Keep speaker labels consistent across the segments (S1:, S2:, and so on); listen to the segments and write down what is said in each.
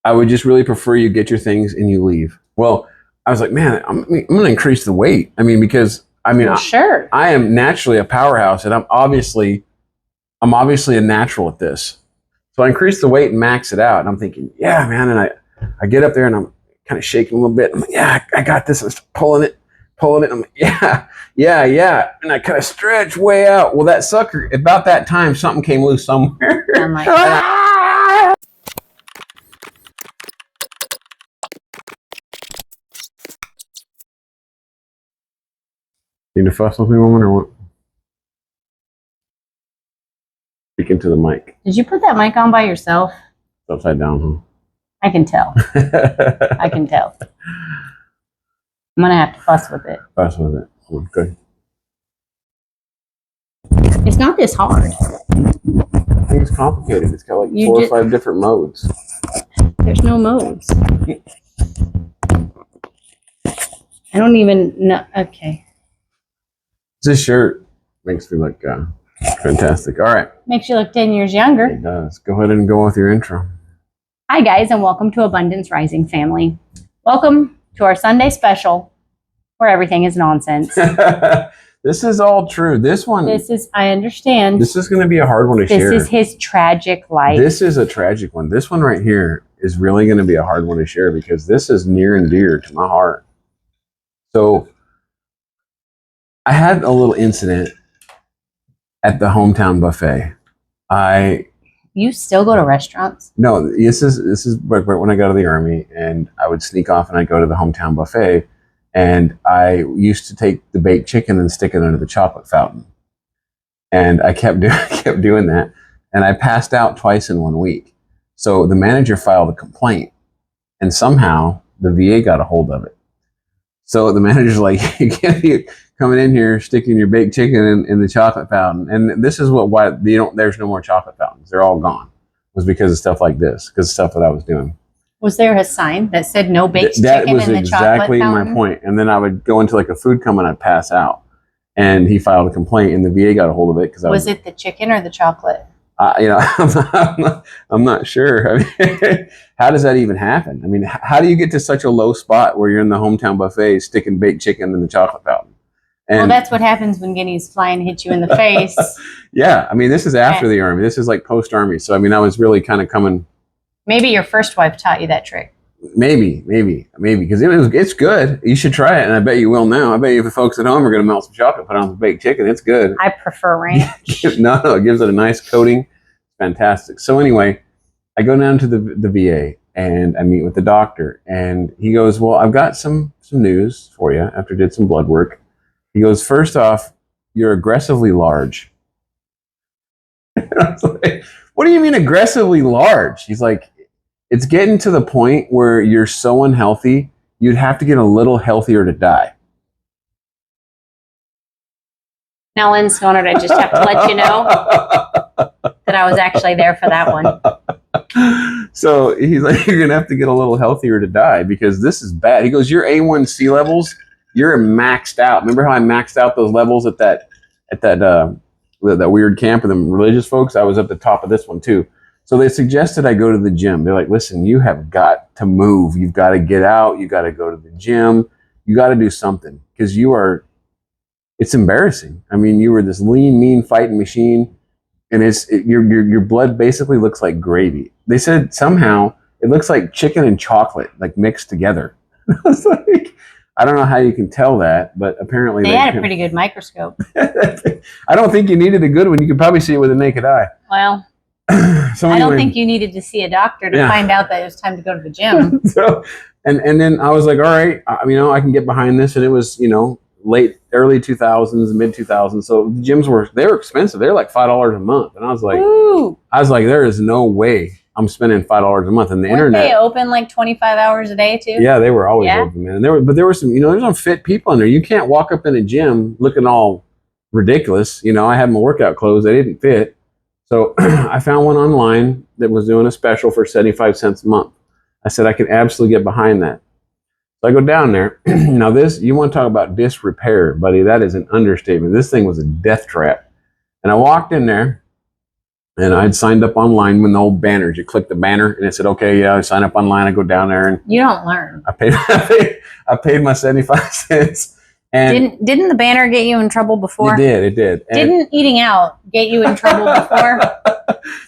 S1: I would just really prefer you get your things and you leave. Well, I was like, man, I'm going to increase the weight. I mean, because
S2: Well, sure.
S1: I am naturally a powerhouse, and I'm obviously a natural at this. So I increase the weight and max it out. And I'm thinking, yeah, man. And I get up there and I'm kind of shaking a little bit. I'm like, yeah, I got this. I'm pulling it. I'm like, yeah. And I kind of stretch way out. Well, that sucker, about that time, something came loose somewhere.
S2: I'm like,
S1: Need to fuss with me, woman, or what? Speaking to the mic.
S2: did you put that mic on by yourself?
S1: It's upside down,
S2: I can tell.
S1: huh?
S2: I can tell. I'm going to have to fuss with it.
S1: Fuss with it. Okay.
S2: It's not this hard.
S1: I think it's complicated. It's got like 4 or 5 different modes.
S2: There's no modes. I don't even know. Okay.
S1: This shirt makes me look fantastic. All right.
S2: Makes you look 10 years younger.
S1: It does. Go ahead and go with your intro.
S2: Hi, guys, and welcome to Abundance Rising family. Welcome to our Sunday special where everything is nonsense.
S1: This is all true.
S2: I understand.
S1: This is going to be a hard one to share.
S2: This is his tragic life.
S1: This is a tragic one. This one right here is really going to be a hard one to share because this is near and dear to my heart. So I had a little incident at the hometown buffet.
S2: You still go to restaurants?
S1: No, this is right when I got out of the Army, and I would sneak off and I'd go to the hometown buffet, and I used to take the baked chicken and stick it under the chocolate fountain. And I kept doing that, and I passed out twice in 1 week. So the manager filed a complaint, and somehow the VA got a hold of it. So the manager's like, you can't be coming in here sticking your baked chicken in the chocolate fountain. And this is why there's no more chocolate fountains. They're all gone. It was because of stuff like this, because of stuff that I was doing.
S2: Was there a sign that said no baked chicken
S1: That was
S2: in the chocolate
S1: exactly
S2: fountain?
S1: my point. And then I would go into like a food coma and I'd pass out. And he filed a complaint, and the VA got a hold of it.
S2: Was it the chicken or the chocolate?
S1: I'm not sure. I mean, how does that even happen? I mean, how do you get to such a low spot where you're in the hometown buffet sticking baked chicken in the chocolate fountain? And,
S2: well, that's what happens when guineas fly and hit you in the face.
S1: Yeah, I mean, this is after the Army. This is like post-Army. So, I mean, I was really kind of coming.
S2: Maybe your first wife taught you that trick.
S1: Maybe, because it's good. You should try it, and I bet you will now. I bet you the folks at home are going to melt some chocolate, put on some baked chicken. It's good.
S2: I prefer ranch.
S1: No, it gives it a nice coating. Fantastic. So anyway, I go down to the VA, and I meet with the doctor, and he goes, well, I've got some news for you after I did some blood work. He goes, first off, you're aggressively large. And I was like, what do you mean aggressively large? He's like, it's getting to the point where you're so unhealthy, you'd have to get a little healthier to die.
S2: Now, Lynn Sconard, I just have to let you know that I was actually there for that one.
S1: So he's like, you're going to have to get a little healthier to die because this is bad. He goes, your A1C levels, you're maxed out. Remember how I maxed out those levels at that weird camp with them religious folks? I was at the top of this one too. So they suggested I go to the gym. They're like, listen, you have got to move. You've got to get out. You got to go to the gym. You got to do something because it's embarrassing. I mean, you were this lean, mean fighting machine, and your blood basically looks like gravy. They said somehow it looks like chicken and chocolate, like mixed together. I was like, I don't know how you can tell that, but apparently
S2: they had a pretty good microscope.
S1: I don't think you needed a good one. You could probably see it with a naked eye.
S2: Well,
S1: so anyway,
S2: I don't think you needed to see a doctor to find out that it was time to go to the gym.
S1: So, and then I was like, all right, I can get behind this. And it was, early 2000s, mid 2000s. So the gyms were expensive. They were like $5 a month. And I was like,
S2: ooh.
S1: There is no way I'm spending $5 a month. And the internet.
S2: They open like 25 hours a day too?
S1: Yeah, they were always open, man. And there were some, there's some fit people in there. You can't walk up in a gym looking all ridiculous. I had my workout clothes. They didn't fit. So I found one online that was doing a special for 75 cents a month. I said, I can absolutely get behind that. So I go down there. Now you want to talk about disrepair, buddy. That is an understatement. This thing was a death trap. And I walked in there And I'd signed up online when the old banners. You click the banner and it said, okay, yeah, I sign up online. I go down there and
S2: You don't learn.
S1: I paid my 75 cents. And
S2: Didn't the banner get you in trouble before?
S1: It did. And
S2: Didn't eating out get you in trouble before?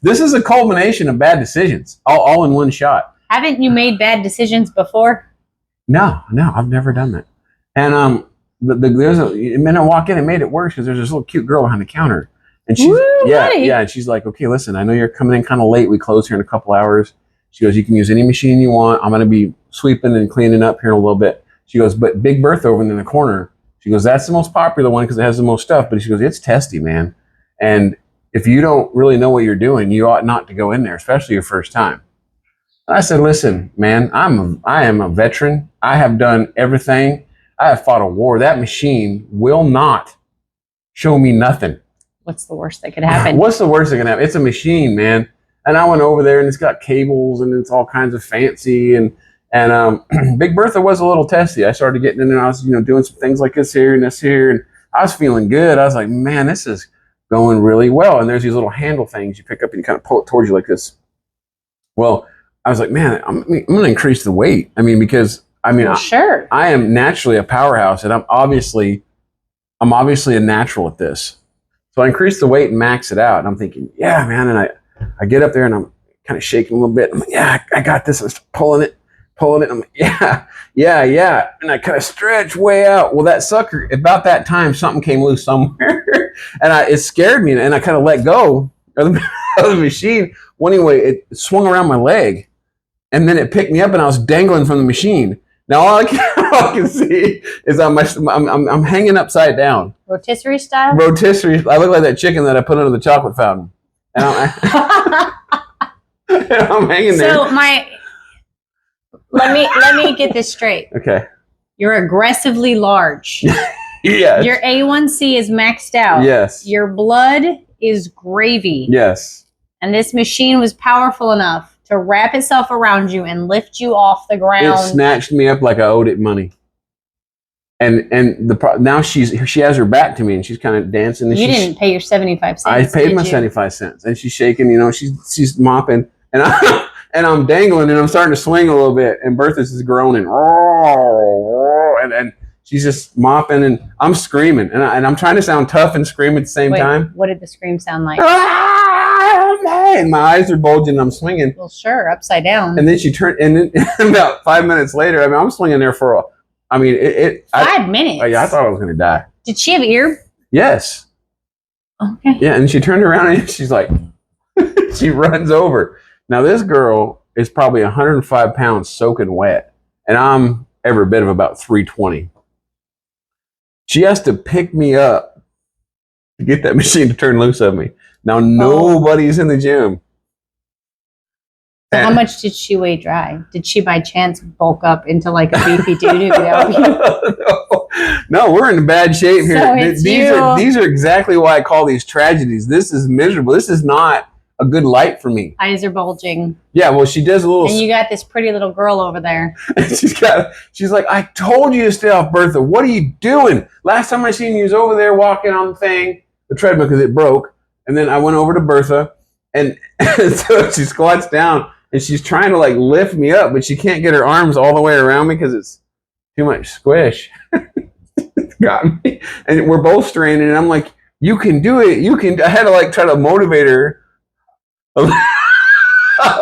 S1: this is a culmination of bad decisions, all in one shot.
S2: Haven't you made bad decisions before?
S1: No, I've never done that. And there's a minute I walk in, it made it worse because there's this little cute girl behind the counter, and she's and she's like, okay, listen, I know you're coming in kind of late. We close here in a couple hours. She goes, you can use any machine you want. I'm gonna be sweeping and cleaning up here in a little bit. She goes, but Big Bertha over in the corner. She goes, that's the most popular one because it has the most stuff. But she goes, it's testy, man. And if you don't really know what you're doing, you ought not to go in there, especially your first time. And I said, listen, man, I am a veteran. I have done everything. I have fought a war. That machine will not show me nothing.
S2: What's the worst that could happen?
S1: What's the worst that can happen? It's a machine, man. And I went over there and it's got cables and it's all kinds of fancy and Big Bertha was a little testy. I started getting in there. I was, doing some things like this here and this here, and I was feeling good. I was like, man, this is going really well. And there's these little handle things you pick up and you kind of pull it towards you like this. Well, I was like, man, I'm going to increase the weight. Because
S2: sure. I
S1: am naturally a powerhouse, and I'm obviously a natural at this. So I increased the weight and max it out. And I'm thinking, yeah, man. And I get up there and I'm kind of shaking a little bit. I'm like, yeah, I got this. I was pulling it. I'm like, yeah. And I kind of stretch way out. Well, that sucker, about that time, something came loose somewhere. And it scared me. And I kind of let go of the machine. Well, anyway, it swung around my leg. And then it picked me up and I was dangling from the machine. Now all I can see is I'm hanging upside down.
S2: Rotisserie style?
S1: Rotisserie. I look like that chicken that I put under the chocolate fountain. And I'm hanging there.
S2: So let me get this straight.
S1: Okay.
S2: You're aggressively large.
S1: Yes.
S2: Your A1C is maxed out.
S1: Yes.
S2: Your blood is gravy.
S1: Yes.
S2: And this machine was powerful enough to wrap itself around you and lift you off the ground.
S1: It snatched me up like I owed it money. And now she has her back to me and she's kind of dancing. And
S2: you didn't pay your 75 cents.
S1: I paid my 75 cents, and she's shaking. She's mopping, and I'm dangling, and I'm starting to swing a little bit, and Bertha's is groaning, and she's just mopping, and I'm screaming, and I'm trying to sound tough and scream at the same time.
S2: What did the scream sound like?
S1: And my eyes are bulging, and I'm swinging.
S2: Well, sure, upside down.
S1: And then she turned, and then about 5 minutes later, I'm swinging there for 5
S2: minutes.
S1: I thought I was going to die.
S2: Did she have ear?
S1: Yes.
S2: Okay.
S1: Yeah, and she turned around and she's like, she runs over. Now this girl is probably 105 pounds soaking wet, and I'm every bit of about 320. She has to pick me up to get that machine to turn loose of me. Now nobody's in the gym.
S2: So how much did she weigh dry? Did she by chance bulk up into like a beefy dude who could help you?
S1: No, we're in bad shape here.
S2: So
S1: these are exactly why I call these tragedies. This is miserable. This is not a good light for me.
S2: Eyes are bulging.
S1: Yeah, well, she does a little.
S2: And you got this pretty little girl over there.
S1: She's like, I told you to stay off Bertha. What are you doing? Last time I seen you was over there walking on the treadmill, because it broke. And then I went over to Bertha, and so she squats down. And she's trying to like lift me up, but she can't get her arms all the way around me because it's too much squish. It's got me. And we're both straining, and I'm like, you can do it. You can. I had to like try to motivate her a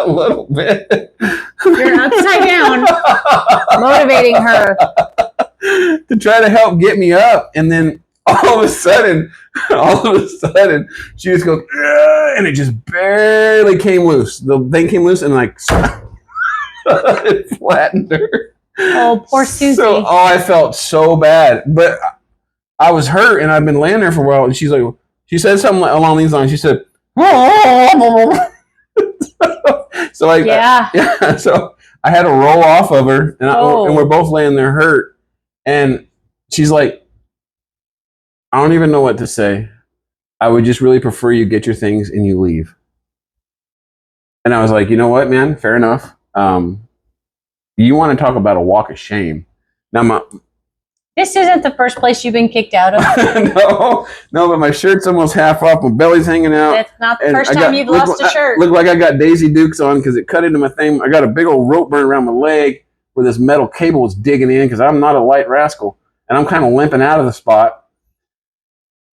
S1: little bit.
S2: You're upside down, motivating her.
S1: To try to help get me up. And then all of a sudden, she just goes, and it just barely came loose. The thing came loose and like it flattened her.
S2: Oh, poor Susie.
S1: So, I felt so bad, but I was hurt, and I've been laying there for a while. And she said something along these lines. She said, so like, so I had to roll off of her, and we're both laying there hurt, and she's like, I don't even know what to say. I would just really prefer you get your things and you leave. And I was like, you know what, man? Fair enough. You want to talk about a walk of shame. Now,
S2: This isn't the first place you've been kicked out of.
S1: no, but my shirt's almost half off. My belly's hanging out.
S2: That's not the first time you've lost a shirt.
S1: Look like I got Daisy Dukes on because it cut into my thing. I got a big old rope burn around my leg where this metal cable was digging in because I'm not a light rascal. And I'm kind of limping out of the spot.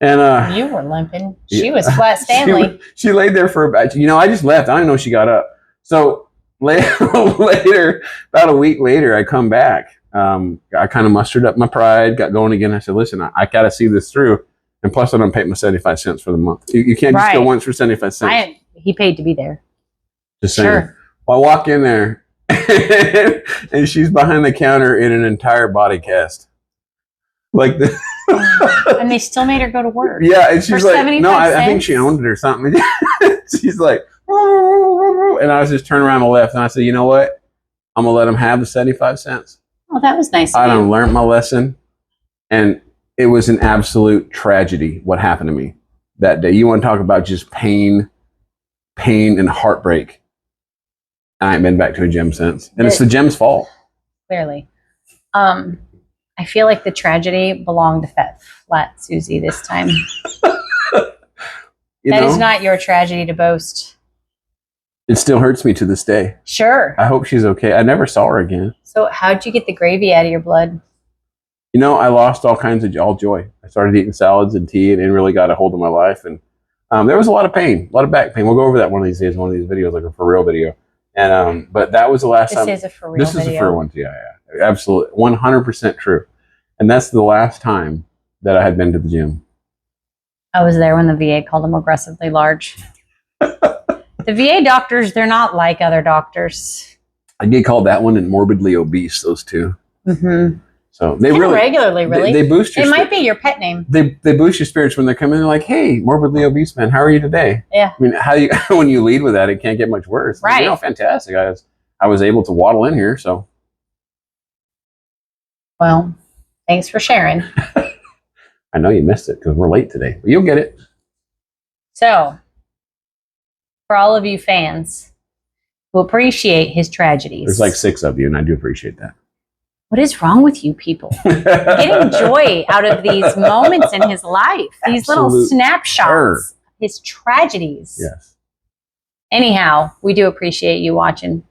S1: And
S2: you were limping. She was flat Stanley.
S1: she laid there for about, I just left. I didn't know she got up. So later, about a week later, I come back. I kind of mustered up my pride, got going again. I said, listen, I got to see this through. And plus, I don't pay my 75 cents for the month. You can't just go once for 75 cents.
S2: He paid to be there.
S1: Just saying. Sure. Well, I walk in there, and she's behind the counter in an entire body cast. Like this.
S2: And they still made her go to work.
S1: Yeah, and she's like, no, I think she owned it or something. She's like, and I was just turning around and left, and I said, you know what? I'm going to let them have the 75 cents.
S2: Oh, that was nice.
S1: I done learned my lesson, and it was an absolute tragedy what happened to me that day. You want to talk about just pain and heartbreak. I ain't been back to a gym since, and it's the gym's fault.
S2: Clearly. I feel like the tragedy belonged to Flat Susie this time. That is not your tragedy to boast.
S1: It still hurts me to this day.
S2: Sure.
S1: I hope she's okay. I never saw her again.
S2: So how'd you get the gravy out of your blood?
S1: I lost all kinds of joy. I started eating salads and tea and really got a hold of my life. And there was a lot of pain, a lot of back pain. We'll go over that one of these days, one of these videos, like a for real video. And but that was the last time.
S2: This is a for real video.
S1: This is a for real one. Yeah. Absolutely. 100% true. And that's the last time that I had been to the gym.
S2: I was there when the VA called them aggressively large. The VA doctors, they're not like other doctors.
S1: I get called that one and morbidly obese, those two.
S2: Mm-hmm.
S1: So they really
S2: regularly,
S1: they boost your.
S2: It might be your pet name.
S1: They boost your spirits when they come in. They're like, "Hey, morbidly obese man, how are you today?"
S2: Yeah.
S1: I mean, when you lead with that, it can't get much worse.
S2: Right.
S1: Fantastic. I was able to waddle in here, so.
S2: Well, thanks for sharing.
S1: I know you missed it because we're late today, but you'll get it.
S2: So, for all of you fans who appreciate his tragedies.
S1: There's like 6 of you, and I do appreciate that.
S2: What is wrong with you people? Getting joy out of these moments in his life, these little snapshots, his tragedies.
S1: Yes.
S2: Anyhow, we do appreciate you watching.